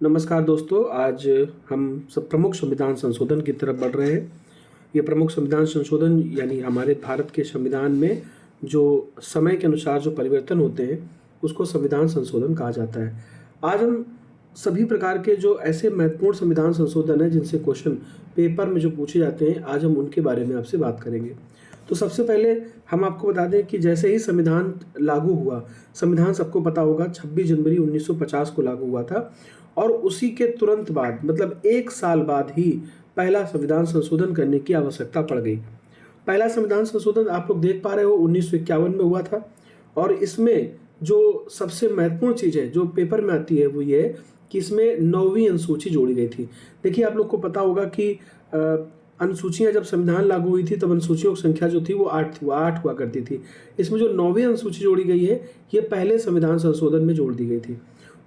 नमस्कार दोस्तों, आज हम सब प्रमुख संविधान संशोधन की तरफ बढ़ रहे हैं। ये प्रमुख संविधान संशोधन यानी हमारे भारत के संविधान में जो समय के अनुसार जो परिवर्तन होते हैं उसको संविधान संशोधन कहा जाता है। आज हम सभी प्रकार के जो ऐसे महत्वपूर्ण संविधान संशोधन हैं जिनसे क्वेश्चन पेपर में जो पूछे जाते हैं, आज हम उनके बारे में आपसे बात करेंगे। तो सबसे पहले हम आपको बता दें कि जैसे ही संविधान लागू हुआ, संविधान सबको पता होगा 26 जनवरी 1950 को लागू हुआ था और उसी के तुरंत बाद मतलब 1 साल बाद ही पहला संविधान संशोधन करने की आवश्यकता पड़ गई। पहला संविधान संशोधन आप लोग देख पा रहे हो 1951 में हुआ था और इसमें जो सबसे महत्वपूर्ण चीज़ है जो पेपर में आती है वो ये है कि इसमें 9वीं अनुसूची जोड़ी गई थी। देखिए, आप लोग को पता होगा कि अनुसूचियां जब संविधान लागू हुई थी तब अनुसूचियों की संख्या जो थी वो 8 हुआ करती थी। इसमें जो 9वीं अनुसूची जोड़ी गई है ये पहले संविधान संशोधन में जोड़ दी गई थी।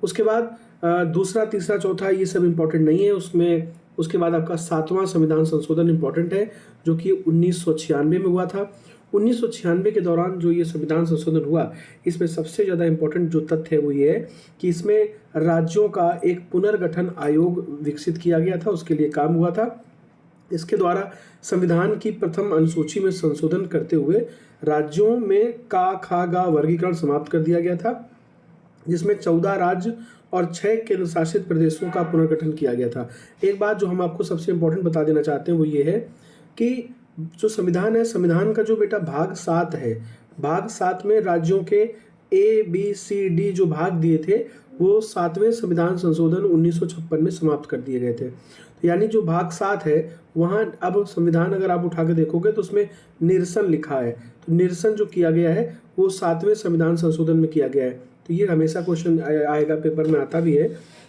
उसके बाद दूसरा, तीसरा, चौथा ये सब इम्पोर्टेंट नहीं है उसमें। उसके बाद आपका 7वां संविधान संशोधन इम्पोर्टेंट है जो कि 1996 में हुआ था। 1996 के दौरान जो ये संविधान संशोधन हुआ, इसमें सबसे ज़्यादा इम्पोर्टेंट जो तथ्य है वो ये है कि इसमें राज्यों का एक पुनर्गठन आयोग विकसित किया गया था, उसके लिए काम हुआ था। इसके द्वारा संविधान की प्रथम अनुसूची में संशोधन करते हुए राज्यों में का, खा, गा वर्गीकरण समाप्त कर दिया गया था, जिसमें 14 राज्य और 6 केंद्र शासित प्रदेशों का पुनर्गठन किया गया था। एक बात जो हम आपको सबसे इम्पोर्टेंट बता देना चाहते हैं वो ये है कि जो संविधान है, संविधान का जो बेटा भाग 7 है, भाग 7 में राज्यों के ABCD जो भाग दिए थे वो 7वें संविधान संशोधन 1956 में समाप्त कर दिए गए थे। तो यानी जो भाग 7 है वहाँ अब संविधान अगर आप उठा के देखोगे तो उसमें निरसन लिखा है, तो निरसन जो किया गया है वो 7वें संविधान संशोधन में किया गया है। तो ये हमेशा क्वेश्चन आएगा, पेपर में आता भी है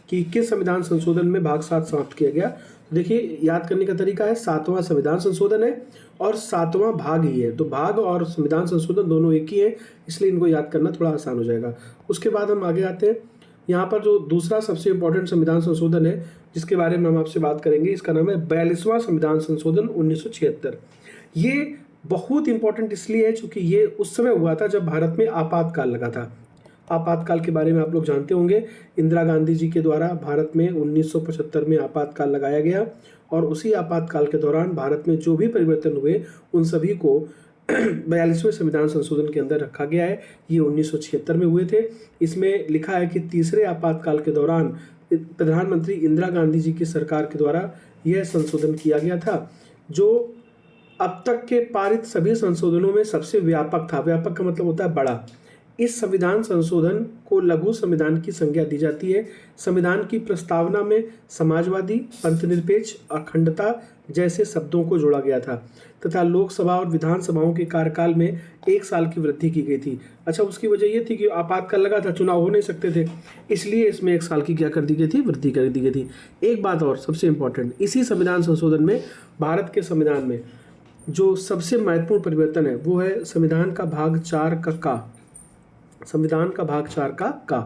कि किस संविधान संशोधन में भाग 7 समाप्त किया गया। तो देखिए, याद करने का तरीका है 7वां संविधान संशोधन है और 7वां भाग ही है, तो भाग और संविधान संशोधन दोनों एक ही है, इसलिए इनको याद करना थोड़ा आसान हो जाएगा। उसके बाद हम आगे आते हैं। यहाँ पर जो दूसरा सबसे इम्पोर्टेंट संविधान संशोधन है जिसके बारे में हम आपसे बात करेंगे, इसका नाम है 42वां संविधान संशोधन 1976। ये बहुत इंपॉर्टेंट इसलिए है क्योंकि ये उस समय हुआ था जब भारत में आपातकाल लगा था। आपातकाल के बारे में आप लोग जानते होंगे, इंदिरा गांधी जी के द्वारा भारत में 1975 में आपातकाल लगाया गया और उसी आपातकाल के दौरान भारत में जो भी परिवर्तन हुए उन सभी को 42वें संविधान संशोधन के अंदर रखा गया है। ये 1976 में हुए थे। इसमें लिखा है कि तीसरे आपातकाल के दौरान प्रधानमंत्री इंदिरा गांधी जी की सरकार के द्वारा यह संशोधन किया गया था, जो अब तक के पारित सभी संशोधनों में सबसे व्यापक था। व्यापक का मतलब होता है बड़ा। इस संविधान संशोधन को लघु संविधान की संज्ञा दी जाती है। संविधान की प्रस्तावना में समाजवादी, पंथनिरपेक्ष, अखंडता जैसे शब्दों को जोड़ा गया था तथा लोकसभा और विधानसभाओं के कार्यकाल में 1 साल की वृद्धि की गई थी। अच्छा, उसकी वजह ये थी कि आपातकाल लगा था, चुनाव हो नहीं सकते थे, इसलिए इसमें 1 साल की क्या कर दी गई थी, वृद्धि कर दी गई थी। एक बात और सबसे इम्पोर्टेंट, इसी संविधान संशोधन में भारत के संविधान में जो सबसे महत्वपूर्ण परिवर्तन है वो है संविधान का भाग 4 का संविधान का भाग 4 का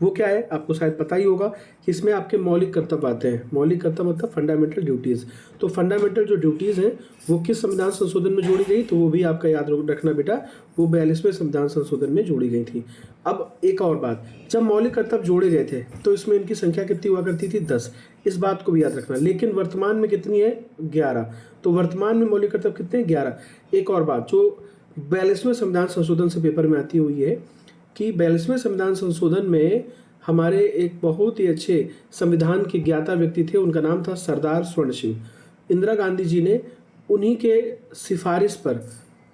वो क्या है, आपको शायद पता ही होगा कि इसमें आपके मौलिक कर्तव्य आते हैं। मौलिक कर्तव्य मतलब फंडामेंटल ड्यूटीज़। तो फंडामेंटल जो ड्यूटीज़ हैं वो किस संविधान संशोधन में जोड़ी गई, तो वो भी आपका याद रखना बेटा, वो 42वें संविधान संशोधन में जोड़ी गई थी। अब एक और बात, जब मौलिक कर्तव्य जोड़े गए थे तो इसमें इनकी संख्या कितनी हुआ करती थी, 10। इस बात को भी याद रखना। लेकिन वर्तमान में कितनी है, 11। तो वर्तमान में मौलिक कर्तव्य कितने हैं, 11। एक और बात जो 42वें संविधान संशोधन से पेपर में आती हुई है कि 42वें संविधान संशोधन में हमारे एक बहुत ही अच्छे संविधान के ज्ञाता व्यक्ति थे, उनका नाम था सरदार स्वर्ण सिंह। इंदिरा गांधी जी ने उन्हीं के सिफारिश पर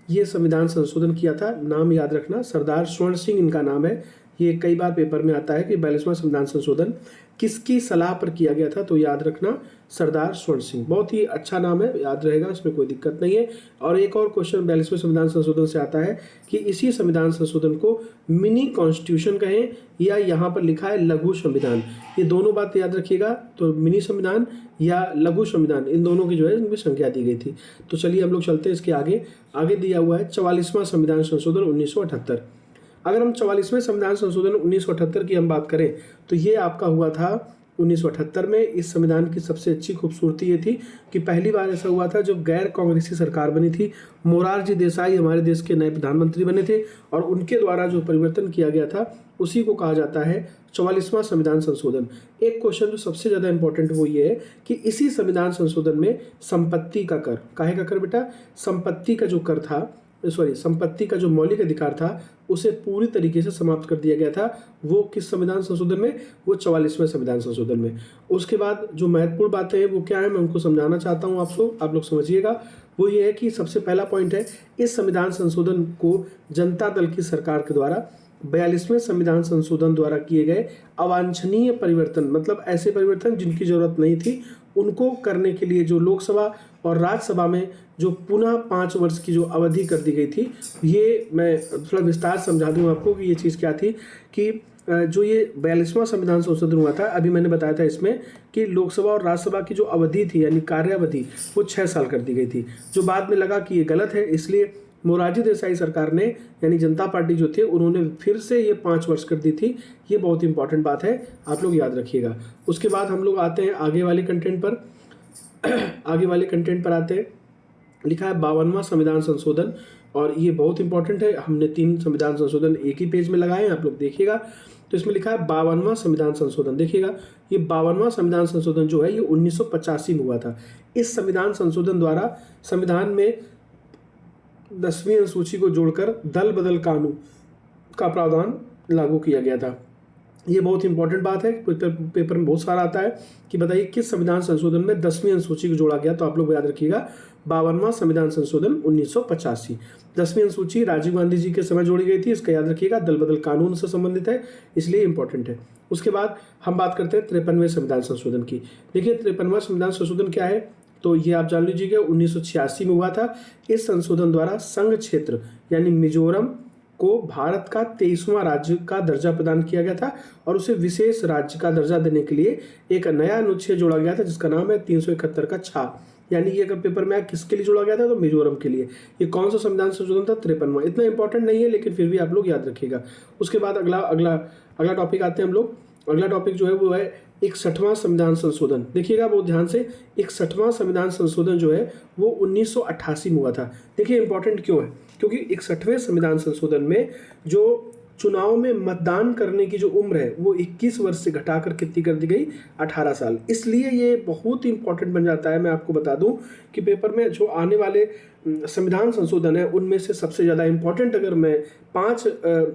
यह संविधान संशोधन किया था। नाम याद रखना, सरदार स्वर्ण सिंह इनका नाम है। ये कई बार पेपर में आता है कि 42वां संविधान संशोधन किसकी सलाह पर किया गया था, तो याद रखना सरदार स्वर्ण सिंह। बहुत ही अच्छा नाम है, याद रहेगा, इसमें कोई दिक्कत नहीं है। और एक और क्वेश्चन 42वें संविधान संशोधन से आता है कि इसी संविधान संशोधन को मिनी कॉन्स्टिट्यूशन कहें या यहाँ पर लिखा है लघु संविधान। ये दोनों बात याद रखिएगा, तो मिनी संविधान या लघु संविधान, इन दोनों की जो है इनमें संज्ञा दी गई थी। तो चलिए हम लोग चलते हैं इसके आगे दिया हुआ है 44वां संविधान संशोधन 1978। अगर हम 44वें संविधान संशोधन 1978 की हम बात करें तो ये आपका हुआ था 1978 में। इस संविधान की सबसे अच्छी खूबसूरती ये थी कि पहली बार ऐसा हुआ था जब गैर कांग्रेसी सरकार बनी थी। मोरारजी देसाई हमारे देश के नए प्रधानमंत्री बने थे और उनके द्वारा जो परिवर्तन किया गया था उसी को कहा जाता है 44वां संविधान संशोधन। एक क्वेश्चन जो सबसे ज़्यादा इंपॉर्टेंट वो ये है कि इसी संविधान संशोधन में संपत्ति का कर, काहे का कर बेटा, संपत्ति का जो कर था, संपत्ति का जो मौलिक अधिकार था उसे पूरी तरीके से समाप्त कर दिया गया था। वो किस संविधान संशोधन में, वो 44वें संविधान संशोधन में। उसके बाद जो महत्वपूर्ण बातें हैं वो क्या है, मैं उनको समझाना चाहता हूँ आपको, आप लोग समझिएगा। वो ये है कि सबसे पहला पॉइंट है, इस संविधान संशोधन को जनता दल की सरकार के द्वारा 42वें संविधान संशोधन द्वारा किए गए अवांछनीय परिवर्तन, मतलब ऐसे परिवर्तन जिनकी जरूरत नहीं थी, उनको करने के लिए जो लोकसभा और राज्यसभा में जो पुनः 5 वर्ष की जो अवधि कर दी गई थी, ये मैं थोड़ा विस्तार समझा दूं आपको कि ये चीज़ क्या थी। कि जो ये 42वां संविधान संशोधन हुआ था, अभी मैंने बताया था इसमें कि लोकसभा और राज्यसभा की जो अवधि थी यानी कार्यावधि वो 6 साल कर दी गई थी, जो बाद में लगा कि ये गलत है। इसलिए मोरारजी देसाई सरकार ने यानी जनता पार्टी जो थे उन्होंने फिर से ये 5 वर्ष कर दी थी। ये बहुत इंपॉर्टेंट बात है, आप लोग याद रखिएगा। उसके बाद हम लोग आते हैं आगे वाले कंटेंट पर। आगे वाले कंटेंट पर आते हैं, लिखा है 52वां संविधान संशोधन, और ये बहुत इंपॉर्टेंट है। हमने 3 संविधान संशोधन एक ही पेज में लगाए हैं, आप लोग देखिएगा। तो इसमें लिखा है 52वां संविधान संशोधन। देखिएगा, ये 52वां संविधान संशोधन जो है ये 1985 में हुआ था। इस संविधान संशोधन द्वारा संविधान में 10वीं अनुसूची को जोड़कर दल बदल कानून का प्रावधान लागू किया गया था। ये बहुत इंपॉर्टेंट बात है, पेपर में बहुत सारा आता है कि बताइए किस संविधान संशोधन में 10वीं अनुसूची को जोड़ा गया। तो आप लोग याद रखिएगा 52वां संविधान संशोधन 1985। 10वीं अनुसूची राजीव गांधी जी के समय जोड़ी गई थी, इसका याद रखिएगा, दल बदल कानून से संबंधित है, इसलिए इंपॉर्टेंट है। उसके बाद हम बात करते हैं 53वें संविधान संशोधन की। देखिए 53वां संविधान संशोधन क्या है, तो ये आप जान लीजिएगा 1986 में हुआ था। इस संशोधन द्वारा संघ क्षेत्र यानी मिजोरम को भारत का 23वां राज्य का दर्जा प्रदान किया गया था और उसे विशेष राज्य का दर्जा देने के लिए एक नया अनुच्छेद जोड़ा गया था जिसका नाम है 371 का छा। यानी ये अगर पेपर में किसके लिए जोड़ा गया था, तो मिजोरम के लिए। ये कौन सा संविधान संशोधन था, 53वां। इतना इंपॉर्टेंट नहीं है लेकिन फिर भी आप लोग याद रखिएगा। उसके बाद अगला टॉपिक आते हैं हम लोग। अगला टॉपिक जो है वो है 61वां संविधान संशोधन। देखिएगा बहुत ध्यान से, 61वां संविधान संशोधन जो है वो 1988 में हुआ था। देखिए इंपॉर्टेंट क्यों है, क्योंकि 61वें संविधान संशोधन में जो चुनाव में मतदान करने की जो उम्र है वो 21 वर्ष से घटाकर कितनी कर दी गई, 18 साल। इसलिए ये बहुत इंपॉर्टेंट बन जाता है। मैं आपको बता दूं कि पेपर में जो आने वाले संविधान संशोधन है उनमें से सबसे ज़्यादा इंपॉर्टेंट अगर मैं 5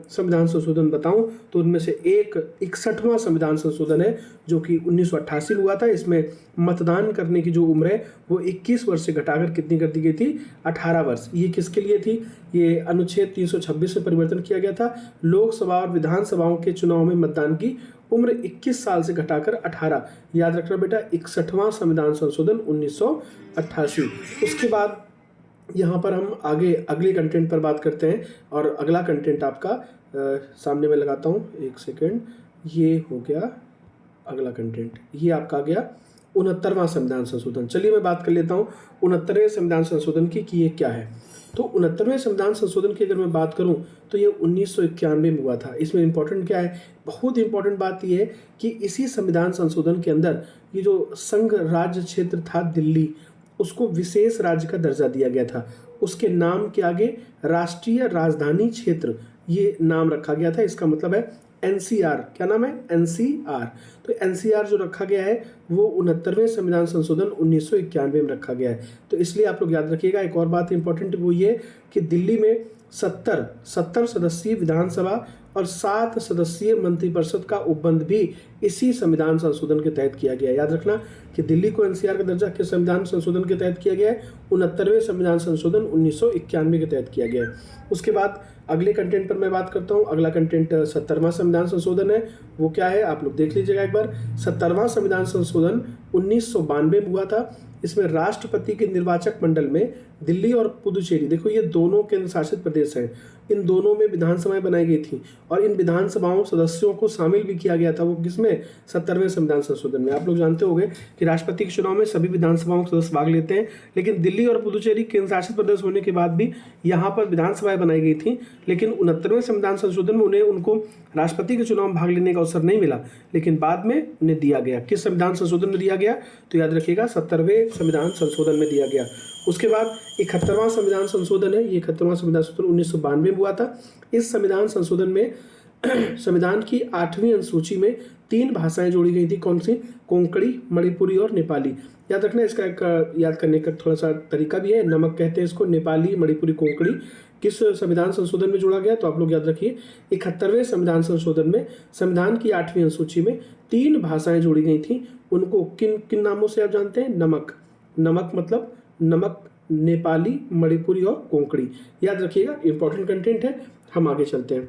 संविधान संशोधन बताऊं तो उनमें से एक 61वां संविधान संशोधन है जो कि 1988 में हुआ था। इसमें मतदान करने की जो उम्र है वो 21 वर्ष से घटाकर कितनी कर दी गई थी, 18 वर्ष। ये किसके लिए थी, ये अनुच्छेद 326 में परिवर्तन किया गया था। लोकसभा और विधानसभाओं के चुनाव में मतदान की उम्र 21 साल से घटाकर 18। याद रखना बेटा, 61वां संविधान संशोधन 1988। उसके बाद यहाँ पर हम आगे अगले कंटेंट पर बात करते हैं और अगला कंटेंट आपका सामने में लगाता हूँ, एक सेकेंड। ये हो गया अगला कंटेंट, ये आपका आ गया 69वां संविधान संशोधन। चलिए मैं बात कर लेता हूँ 69वें संविधान संशोधन की कि ये क्या है। तो 69वें संविधान संशोधन की अगर मैं बात करूं तो ये 1991 में हुआ था। इसमें इंपॉर्टेंट क्या है, बहुत इंपॉर्टेंट बात ये है कि इसी संविधान संशोधन के अंदर ये जो संघ राज्य क्षेत्र था दिल्ली, उसको विशेष राज्य का दर्जा दिया गया था। उसके नाम के आगे राष्ट्रीय राजधानी क्षेत्र ये नाम रखा गया था। इसका मतलब है एनसीआर। क्या नाम है, एनसीआर। तो एनसीआर जो रखा गया है वो 69वें संविधान संशोधन 1991 में रखा गया है। तो इसलिए आप लोग याद रखिएगा। एक और बात इंपॉर्टेंट वो ये कि दिल्ली में 70 सदस्यीय विधानसभा और 7 सदस्यीय मंत्रिपरिषद का उपबंध भी इसी संविधान संशोधन के तहत किया गया है। याद रखना कि दिल्ली को एनसीआर का दर्जा किस संविधान संशोधन के तहत किया गया है, 69वें संविधान संशोधन 1991 के तहत किया गया है। उसके बाद अगले कंटेंट पर मैं बात करता हूँ। अगला कंटेंट 70वां संविधान संशोधन है। वो क्या है आप लोग देख लीजिएगा एक बार। 70वां संविधान संशोधन 1992 में हुआ था। इसमें राष्ट्रपति के निर्वाचक मंडल में दिल्ली और पुदुचेरी, देखो ये दोनों केंद्र शासित प्रदेश हैं, इन दोनों में विधानसभाएं बनाई गई थी और इन विधानसभाओं सदस्यों को शामिल भी किया गया था। वो किसमें? 70वें संविधान संशोधन में। आप लोग जानते होंगे कि राष्ट्रपति के चुनाव में सभी विधानसभाओं के सदस्य भाग लेते हैं, लेकिन दिल्ली और पुदुचेरी केंद्र शासित प्रदेश होने के बाद भी यहाँ पर विधानसभाएं बनाई गई थी, लेकिन 69वें संविधान संशोधन में उनको राष्ट्रपति के चुनाव में भाग लेने का अवसर नहीं मिला, लेकिन बाद में उन्हें दिया गया। किस संविधान संशोधन में दिया गया? तो याद रखिएगा 70वें संविधान संशोधन में दिया गया। उसके बाद 71वां संविधान संशोधन है। ये 71वां संविधान संशोधन 1992 में हुआ था। इस संविधान संशोधन में संविधान की 8वीं अनुसूची में 3 भाषाएं जोड़ी गई थी। कौन सी? कोंकणी, मणिपुरी और नेपाली। याद रखना, इसका एक याद करने का थोड़ा सा तरीका भी है। नमक कहते हैं इसको। नेपाली, मणिपुरी, कोंकणी किस संविधान संशोधन में जोड़ा गया? तो आप लोग याद रखिए 71वें संविधान संशोधन में संविधान की 8वीं अनुसूची में 3 भाषाएं जोड़ी गई थी। उनको किन किन नामों से आप जानते हैं? नमक, नमक मतलब नमक, नेपाली, मणिपुरी और कोंकणी। याद रखिएगा, इंपॉर्टेंट कंटेंट है। हम आगे चलते हैं,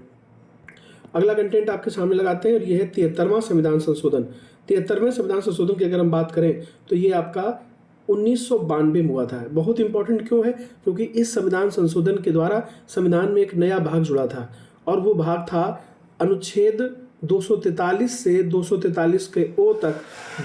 अगला कंटेंट आपके सामने लगाते हैं और ये है 73वां संविधान संशोधन। 73वें संविधान संशोधन की अगर हम बात करें तो ये आपका 1992 में हुआ था। बहुत इंपॉर्टेंट क्यों है? क्योंकि इस संविधान संशोधन के द्वारा संविधान में एक नया भाग जुड़ा था और वो भाग था अनुच्छेद 243 से 243 के ओ तक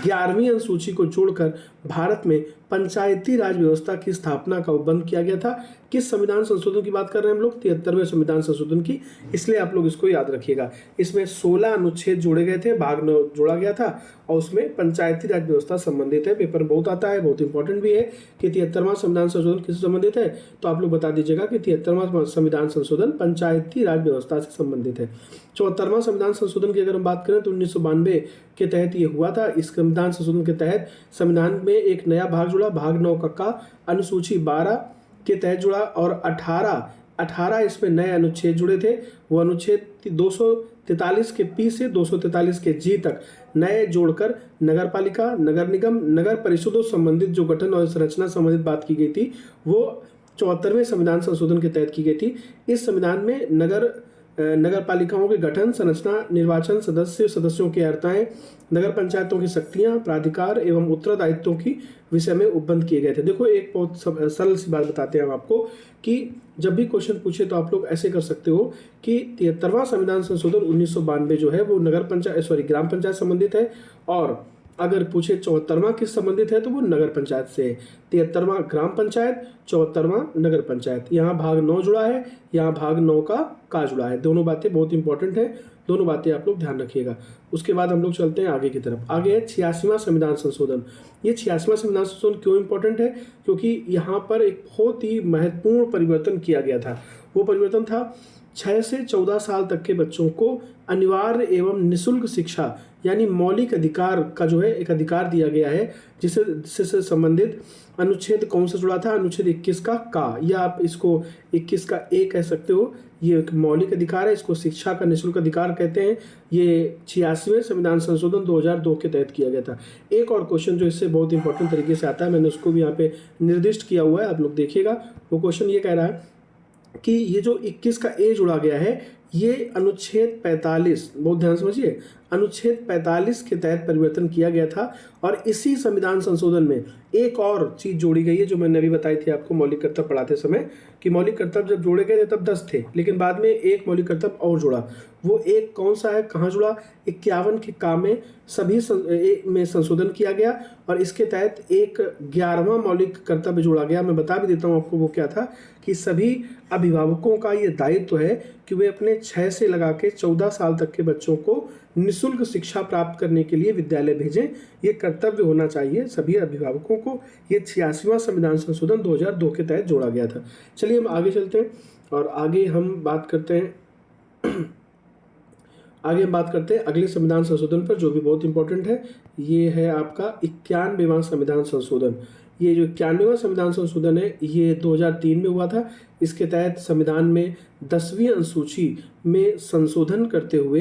11वीं अनुसूची को जोड़कर भारत में पंचायती राज व्यवस्था की स्थापना का बंद किया गया था। किस संविधान संशोधन की बात कर रहे हैं हम लोग? 73वें संविधान संशोधन की। इसलिए आप लोग इसको याद रखिएगा। इसमें 16 अनुच्छेद जोड़े गए थे, भाग 9 जोड़ा गया था और उसमें पंचायती राज व्यवस्था संबंधित है। पेपर बहुत आता है, बहुत इंपॉर्टेंट भी है कि 73वां संविधान संशोधन किससे संबंधित है। तो आप लोग बता दीजिएगा कि 73वां संविधान संशोधन पंचायती राज व्यवस्था से संबंधित है। 74वां संविधान संशोधन की अगर हम बात करें तो 1992 के तहत ये हुआ था। इस संविधान संशोधन के तहत संविधान में एक नया भाग जुड़ा, भाग 9 का अनुसूची 12 के तहत जुड़ा और 18 इसमें नए अनुच्छेद जुड़े थे। वो अनुच्छेद 243 के पी से 243 के जी तक नए जोड़कर नगर पालिका, नगर निगम, नगर परिषदों संबंधित जो गठन और संरचना संबंधित बात की गई थी वो 74वें संविधान संशोधन के तहत की गई थी। इस संविधान में नगर पालिकाओं के गठन, संरचना, निर्वाचन, सदस्यों की अर्हताएं, नगर पंचायतों की शक्तियां, प्राधिकार एवं उत्तरदायित्वों की विषय में उपबंध किए गए थे। देखो एक बहुत सरल सी बात बताते हैं हम आपको कि जब भी क्वेश्चन पूछे तो आप लोग ऐसे कर सकते हो कि 73वां संविधान संशोधन 1992 जो है वो ग्राम पंचायत संबंधित है और अगर पूछे 74वां किस संबंधित है तो वो नगर पंचायत से है। 73वां ग्राम पंचायत, 74वां नगर पंचायत। यहाँ भाग 9 जुड़ा है, यहाँ भाग 9 का जुड़ा है। दोनों बातें बहुत इंपॉर्टेंट है, दोनों बातें आप लोग ध्यान रखिएगा। उसके बाद हम लोग चलते हैं आगे की तरफ। आगे है 86वां संविधान संशोधन। ये 86वां संविधान संशोधन क्यों इंपॉर्टेंट है? क्योंकि यहाँ पर एक बहुत ही महत्वपूर्ण परिवर्तन किया गया था। वो परिवर्तन था 6 से 14 साल तक के बच्चों को अनिवार्य एवं निःशुल्क शिक्षा यानी मौलिक अधिकार का जो है एक अधिकार दिया गया है, जिससे संबंधित अनुच्छेद कौन सा जुड़ा था? अनुच्छेद 21 का, या आप इसको 21 का ए कह सकते हो। ये एक मौलिक अधिकार है, इसको शिक्षा का निःशुल्क अधिकार कहते हैं। ये 86वें संविधान संशोधन 2002 के तहत किया गया था। एक और क्वेश्चन जो इससे बहुत इंपॉर्टेंट तरीके से आता है, मैंने उसको भी यहाँ पे निर्दिष्ट किया हुआ है, आप लोग देखिएगा। वो क्वेश्चन ये कह रहा है कि ये जो 21 का ए जुड़ा गया है ये अनुच्छेद 45, बहुत ध्यान समझिए, अनुच्छेद 45 के तहत परिवर्तन किया गया था और इसी संविधान संशोधन में एक और चीज जोड़ी गई है जो मैंने अभी बताई थी आपको मौलिक कर्तव्य पढ़ाते समय कि मौलिक कर्तव्य जब जोड़े गए थे तब 10 थे, लेकिन बाद में एक मौलिक कर्तव्य और जुड़ा। वो एक कौन सा है, कहाँ जुड़ा? 51 के का में सभी में संशोधन किया गया और इसके तहत एक 11वां मौलिक कर्तव्य जोड़ा गया। मैं बता भी देता हूँ आपको वो क्या था कि सभी अभिभावकों का ये दायित्व है कि वे अपने 6 से लगा के 14 साल तक के बच्चों को निःशुल्क शिक्षा प्राप्त करने के लिए विद्यालय भेजें। ये कर्तव्य होना चाहिए सभी अभिभावकों को। ये 86वां संविधान संशोधन 2002 के तहत जोड़ा गया था। चलिए हम आगे चलते हैं और आगे हम बात करते हैं अगले संविधान संशोधन पर जो भी बहुत इंपॉर्टेंट है। ये है आपका 91वां संविधान संशोधन। ये जो 91वां संविधान संशोधन है ये 2003 में हुआ था। इसके तहत संविधान में 10वीं अनुसूची में संशोधन करते हुए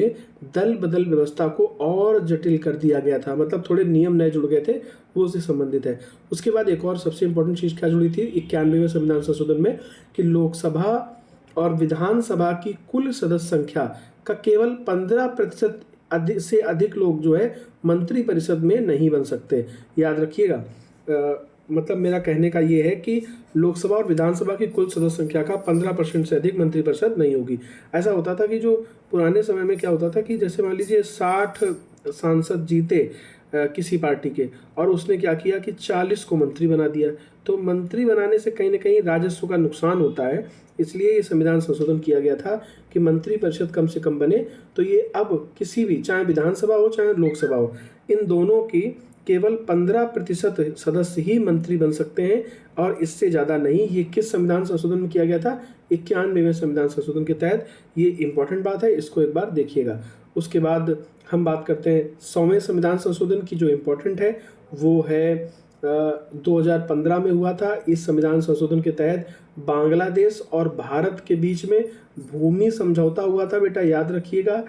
दल बदल व्यवस्था को और जटिल कर दिया गया था, मतलब थोड़े नियम नए जुड़ गए थे, वो उससे संबंधित है। उसके बाद एक और सबसे इंपॉर्टेंट चीज़ क्या जुड़ी थी 91वें संविधान संशोधन में कि लोकसभा और विधानसभा की कुल सदस्य संख्या का केवल 15% अधिक लोग जो है मंत्री परिषद में नहीं बन सकते। याद रखिएगा, मतलब मेरा कहने का ये है कि लोकसभा और विधानसभा की कुल सदस्य संख्या का 15% से अधिक मंत्रिपरिषद नहीं होगी। ऐसा होता था कि जो पुराने समय में क्या होता था कि जैसे मान लीजिए 60 सांसद जीते किसी पार्टी के, और उसने क्या किया कि 40 को मंत्री बना दिया, तो मंत्री बनाने से कहीं ना कहीं राजस्व का नुकसान होता है। इसलिए ये संविधान संशोधन किया गया था कि मंत्री परिषद कम से कम बने। तो ये अब किसी भी, चाहे विधानसभा हो चाहे लोकसभा हो, इन दोनों की केवल 15% सदस्य ही मंत्री बन सकते हैं और इससे ज़्यादा नहीं। ये किस संविधान संशोधन में किया गया था? 91वें संविधान संशोधन के तहत। ये इंपॉर्टेंट बात है, इसको एक बार देखिएगा। उसके बाद हम बात करते हैं 100वें संविधान संशोधन की, जो इम्पोर्टेंट है वो है 2015 में हुआ था। इस संविधान संशोधन के तहत बांग्लादेश और भारत के बीच में भूमि समझौता हुआ था। बेटा याद रखिएगा,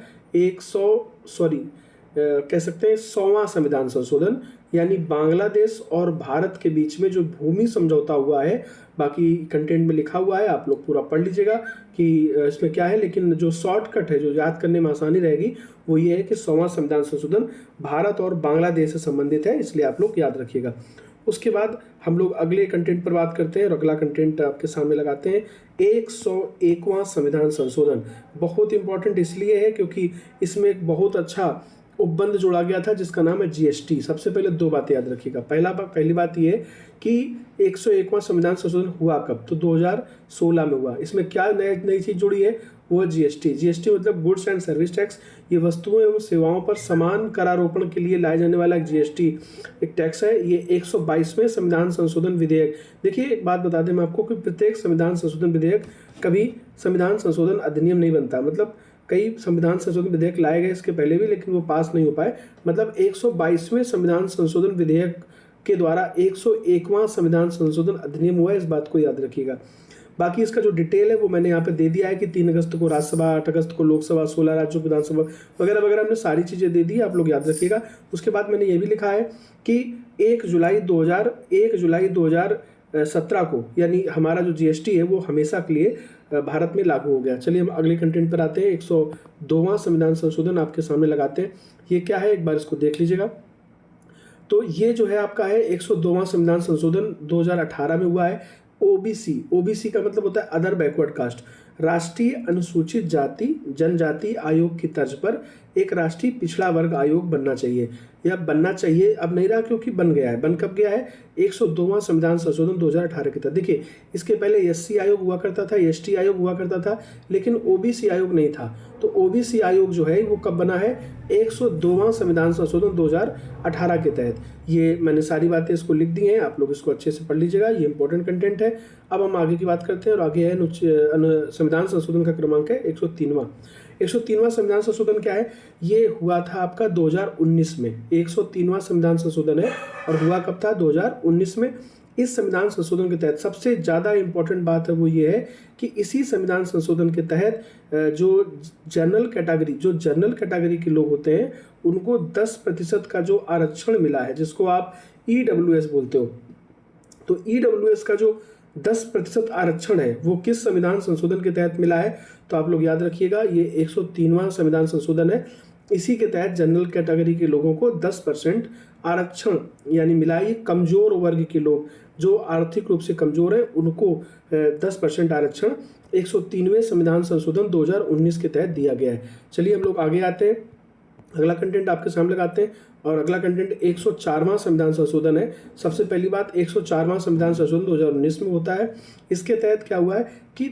कह सकते हैं 100वां संविधान संशोधन, यानी बांग्लादेश और भारत के बीच में जो भूमि समझौता हुआ है। बाकी कंटेंट में लिखा हुआ है, आप लोग पूरा पढ़ लीजिएगा कि इसमें क्या है, लेकिन जो शॉर्टकट है, जो याद करने में आसानी रहेगी, वो ये है कि 100वां संविधान संशोधन भारत और बांग्लादेश से संबंधित है, इसलिए आप लोग याद रखिएगा। उसके बाद हम लोग अगले कंटेंट पर बात करते हैं और अगला कंटेंट आपके सामने लगाते हैं 101वां संविधान संशोधन। बहुत इंपॉर्टेंट इसलिए है क्योंकि इसमें एक बहुत अच्छा उपबंध जोड़ा गया था जिसका नाम है जीएसटी। सबसे पहले दो बातें याद रखिएगा। पहली बात ये कि 101वां संविधान संशोधन हुआ कब? तो 2016 में हुआ। इसमें क्या नई चीज़ जुड़ी है? वो जीएसटी। जीएसटी मतलब गुड्स एंड सर्विस टैक्स। ये वस्तुओं एवं सेवाओं पर समान करारोपण के लिए लाए जाने वाला एक जीएसटी, एक टैक्स है। ये 122वें संविधान संशोधन विधेयक। देखिए एक बात बता दें मैं आपको कि प्रत्येक संविधान संशोधन विधेयक कभी संविधान संशोधन अधिनियम नहीं बनता। मतलब कई संविधान संशोधन विधेयक लाए गए इसके पहले भी, लेकिन वो पास नहीं हो पाए। मतलब 122वें संविधान संशोधन विधेयक के द्वारा 101वां संविधान संशोधन अधिनियम हुआ है, इस बात को याद रखिएगा। बाकी इसका जो डिटेल है वो मैंने यहाँ पे दे दिया है कि 3 अगस्त को राज्यसभा, 8 अगस्त को लोकसभा, 16 राज्यों विधानसभा वगैरह वगैरह, हमने सारी चीज़ें दे दी, आप लोग याद रखिएगा। उसके बाद मैंने ये भी लिखा है कि 1 जुलाई 2017 को, यानी हमारा जो जीएसटी है वो हमेशा के लिए भारत में लागू हो गया। चलिए हम अगले कंटेंट पर आते हैं। 102वां संविधान संशोधन आपके सामने लगाते हैं। ये क्या है, एक बार इसको देख लीजिएगा। तो ये जो है आपका है 102वां संविधान संशोधन 2018 में हुआ है। ओबीसी का मतलब होता है अदर बैकवर्ड कास्ट। राष्ट्रीय अनुसूचित जाति जनजाति आयोग की तर्ज पर एक राष्ट्रीय पिछड़ा वर्ग आयोग बनना चाहिए। यह बनना चाहिए, अब नहीं रहा क्योंकि बन गया है। बन कब गया है? 102वां संविधान संशोधन 2018 के तहत। देखिए इसके पहले एससी आयोग हुआ करता था, एसटी आयोग हुआ करता था, लेकिन ओबीसी आयोग नहीं था। तो ओबीसी आयोग जो है वो कब बना है? 102वां संविधान संशोधन 2018 के तहत। ये मैंने सारी बातें इसको लिख दी हैं, आप लोग इसको अच्छे से पढ़ लीजिएगा, ये इंपॉर्टेंट कंटेंट है। अब हम आगे की बात करते हैं और आगे है संविधान संशोधन का क्रमांक है 103वां। 103वां संविधान संशोधन क्या है? ये हुआ था आपका 2019 में। 103वां संविधान संशोधन है और हुआ कब था? 2019 में। इस संविधान संशोधन के तहत सबसे ज़्यादा इम्पोर्टेंट बात है वो ये है कि इसी संविधान संशोधन के तहत जो जनरल कैटेगरी के लोग होते हैं उनको 10% का जो आरक्षण मिला है, जिसको आप ईडब्ल्यूएस बोलते हो। तो ईडब्ल्यूएस का जो 10% आरक्षण है वो किस संविधान संशोधन के तहत मिला है? तो आप लोग याद रखिएगा, ये 103वां संविधान संशोधन है। इसी के तहत जनरल कैटेगरी के लोगों को 10% आरक्षण यानी मिला है। ये कमजोर वर्ग के लोग जो आर्थिक रूप से कमजोर हैं उनको 10% आरक्षण 103वें संविधान संशोधन 2019 के तहत दिया गया है। चलिए हम लोग आगे आते हैं, अगला कंटेंट आपके सामने लगाते हैं और अगला कंटेंट 104वां संविधान संशोधन है। सबसे पहली बात, 104वां संविधान संशोधन 2019 में होता है। इसके तहत क्या हुआ है कि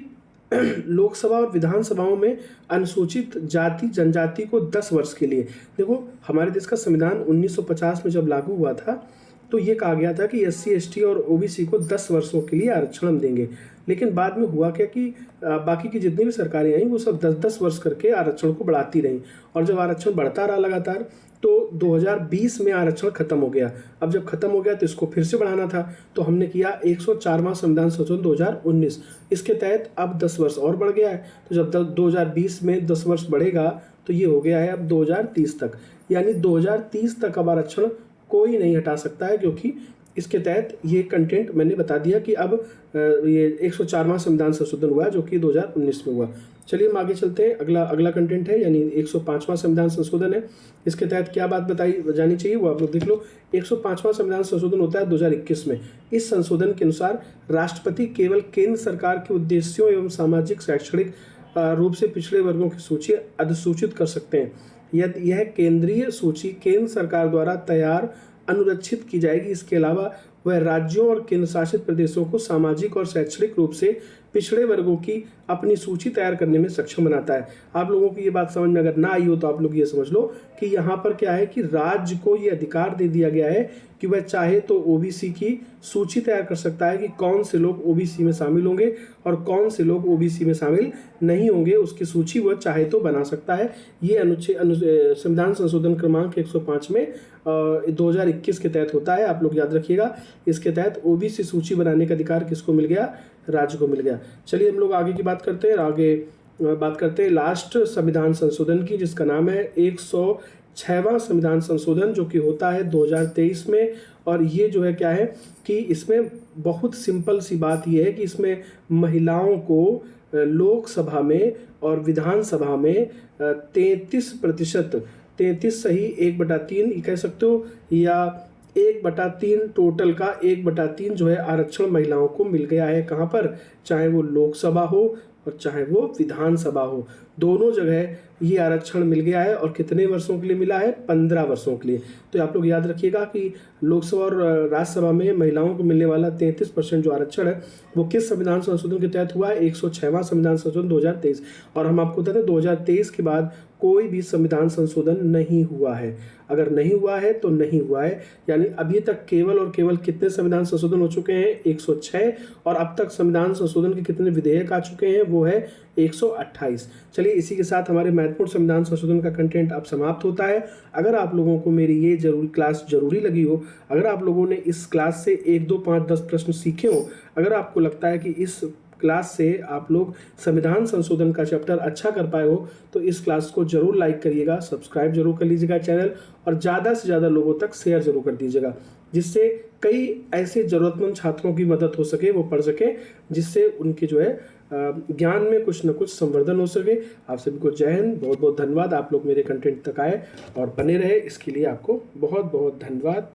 लोकसभा और विधानसभाओं में अनुसूचित जाति जनजाति को 10 वर्ष के लिए, देखो हमारे देश का संविधान 1950 में जब लागू हुआ था तो ये कहा गया था कि एससी एसटी और ओबीसी को 10 वर्षों के लिए आरक्षण हम देंगे। लेकिन बाद में हुआ क्या कि बाकी की जितनी भी सरकारें आई वो सब 10-10 वर्ष करके आरक्षण को बढ़ाती रहीं, और जब आरक्षण बढ़ता रहा लगातार तो 2020 में आरक्षण खत्म हो गया। अब जब खत्म हो गया तो इसको फिर से बढ़ाना था, तो हमने किया 104वां संविधान संशोधन 2019। इसके तहत अब 10 वर्ष और बढ़ गया है। तो जब 2020 में 10 वर्ष बढ़ेगा तो ये हो गया है अब 2030 तक, यानी 2030 तक अब आरक्षण कोई नहीं हटा सकता है, क्योंकि इसके तहत ये कंटेंट मैंने बता दिया कि अब ये 104वां संविधान संशोधन हुआ जो कि 2019 में हुआ। चलिए हम आगे चलते हैं। अगला कंटेंट है, यानी 105वां संविधान संशोधन है। इसके तहत क्या बात जानी चाहिए वो आप लोग देख लो। 105वां संविधान संशोधन होता है 2021 में। इस संशोधन के अनुसार राष्ट्रपति केवल केंद्र सरकार के उद्देश्यों एवं सामाजिक शैक्षणिक रूप से पिछड़े वर्गों की सूची अधिसूचित कर सकते हैं। यह केंद्रीय सूची केंद्र सरकार द्वारा तैयार अनुरक्षित की जाएगी। इसके अलावा वह राज्यों और केंद्र शासित प्रदेशों को सामाजिक और शैक्षणिक रूप से पिछड़े वर्गों की अपनी सूची तैयार करने में सक्षम बनाता है। आप लोगों की ये बात समझ में अगर ना आई हो तो आप लोग ये समझ लो कि यहाँ पर क्या है कि राज्य को ये अधिकार दे दिया गया है कि वह चाहे तो ओबीसी की सूची तैयार कर सकता है कि कौन से लोग ओबीसी में शामिल होंगे और कौन से लोग ओबीसी में शामिल नहीं होंगे, उसकी सूची वह चाहे तो बना सकता है। ये संविधान संशोधन क्रमांक 105 में 2021 के तहत होता है, आप लोग याद रखिएगा। इसके तहत ओबीसी सूची बनाने का अधिकार किसको मिल गया? राज्य को मिल गया। चलिए हम लोग आगे की बात करते हैं। आगे बात करते हैं लास्ट संविधान संशोधन की, जिसका नाम है 106वां संविधान संशोधन, जो कि होता है 2023 में। और ये जो है क्या है कि इसमें बहुत सिंपल सी बात ये है कि इसमें महिलाओं को लोकसभा में और विधानसभा में 33%, 33 सही 1/3 कह सकते हो, या 1/3 टोटल का 1/3 जो है आरक्षण महिलाओं को मिल गया है। कहाँ पर? चाहे वो लोकसभा हो और चाहे वो विधानसभा हो, दोनों जगह ये आरक्षण मिल गया है। और कितने वर्षों के लिए मिला है? 15 वर्षों के लिए। तो आप लोग याद रखिएगा कि लोकसभा और राज्यसभा में महिलाओं को मिलने वाला 33% जो आरक्षण है वो किस संविधान संशोधन के तहत हुआ है? 106वां संविधान संशोधन 2023। और हम आपको बताते हैं 2023 के बाद कोई भी संविधान संशोधन नहीं हुआ है। अगर नहीं हुआ है तो नहीं हुआ है, यानी अभी तक केवल और केवल कितने संविधान संशोधन हो चुके हैं? 106। और अब तक संविधान संशोधन के कितने विधेयक आ चुके हैं? वो है 128। चलिए इसी के साथ हमारे महत्वपूर्ण संविधान संशोधन का कंटेंट अब समाप्त होता है। अगर आप लोगों को मेरी ये क्लास जरूरी लगी हो, अगर आप लोगों ने इस क्लास से 1, 2, 5, 10 प्रश्न सीखे हो, अगर आपको लगता है कि इस क्लास से आप लोग संविधान संशोधन का चैप्टर अच्छा कर पाए हो, तो इस क्लास को जरूर लाइक करिएगा, सब्सक्राइब जरूर कर लीजिएगा चैनल, और ज़्यादा से ज़्यादा लोगों तक शेयर जरूर कर दीजिएगा, जिससे कई ऐसे ज़रूरतमंद छात्रों की मदद हो सके, वो पढ़ सकें, जिससे उनके जो है ज्ञान में कुछ न कुछ संवर्धन हो सके। आप सभी को जय हिंद, बहुत बहुत धन्यवाद। आप लोग मेरे कंटेंट तक आए और बने रहे, इसके लिए आपको बहुत बहुत धन्यवाद।